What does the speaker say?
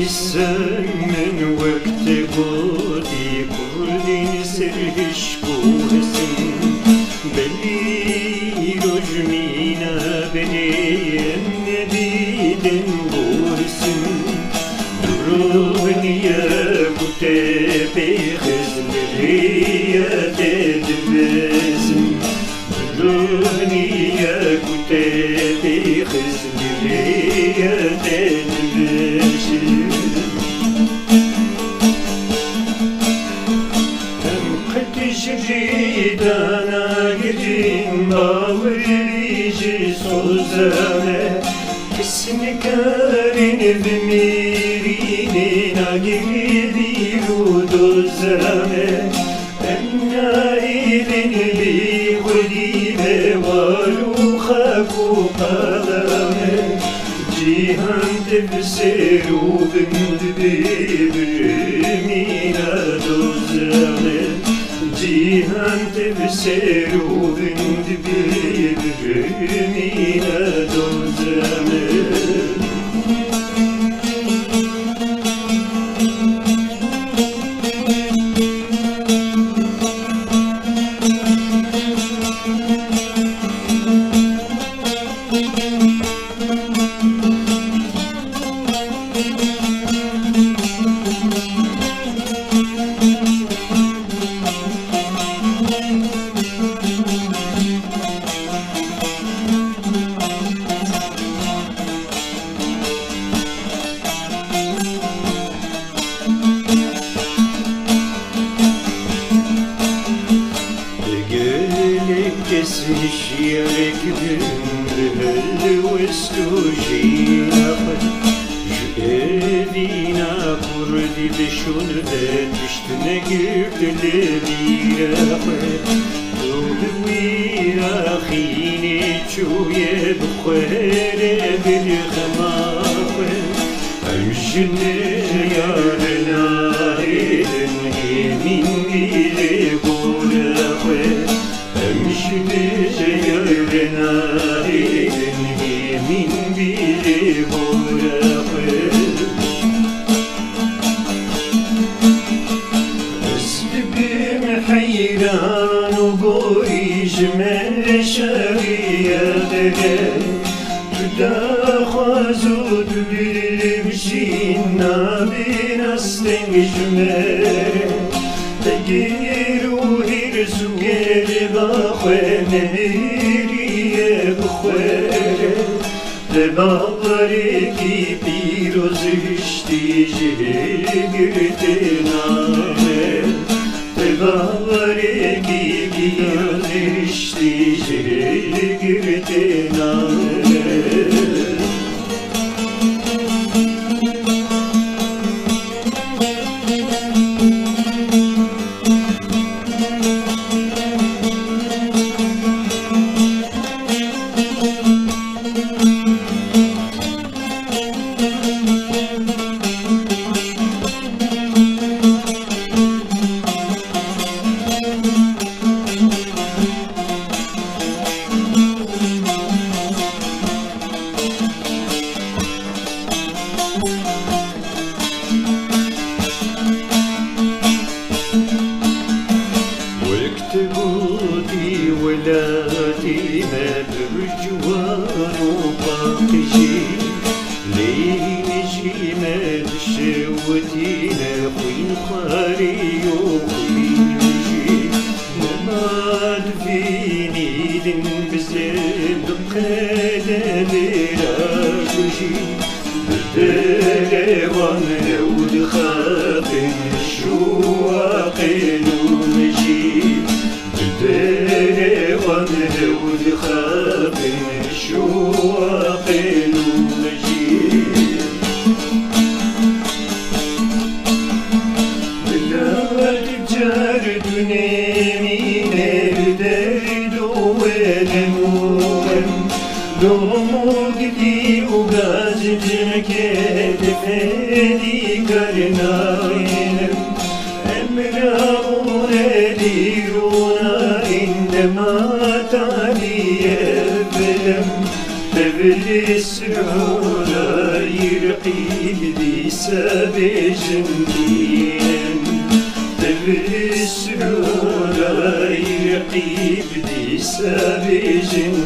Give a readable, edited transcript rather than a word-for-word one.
إنسان من وقت قدي كردين سرهش كورسن بلي رجمينا بلي النبيدن بورسن درونيا كتابي خزمريا تدبسن درونيا كتابي خزمريا تدبسن جيدانا جدين باوريجي سوزانه كسنكارين بميرين ناجيدي رودوزانه النايدين لي ولي بوالو خاكو قلامه جيهان تبسيرو بند ببرمينا دوزانه جيهان تبسيرو بند ببرمينا دوزانه kesmiş yerek bümrül vestujina şu evina kurdi beşun ve düştüne girdi levira duvira khini çuye bkhwere bil khamafe amjne yarna edin min bile gulafe أمشي جيرنا إني من بيلي بوراقي أسلبي حيران وقويش من شريتك تداخزود بالبشينا بنستنجمر تجيرو هيرسو نهریه بخوره دباغری کی پیروزشتی جگرده نامه دباغری کی پیروزشتی جگرده نامه واكتبوتي ولادي ما برجوان وباقجي لين جي ما تشوتينا خوين خاري وخوين جي نماد فيني دن بزيد قادم راجي بدلوان ود خاطن شواقين ومجي بدلوان ود خاطن شواقين ومجي بلاد جارد نيمين الدرد والموم دوموقتي وقازج مكيد فيدي كرناين امرأون ديرونا عندما تعلي البلم تبلي السعودة يرقي بدي سبيجنين تبسلونا يقيب دي سبيجنين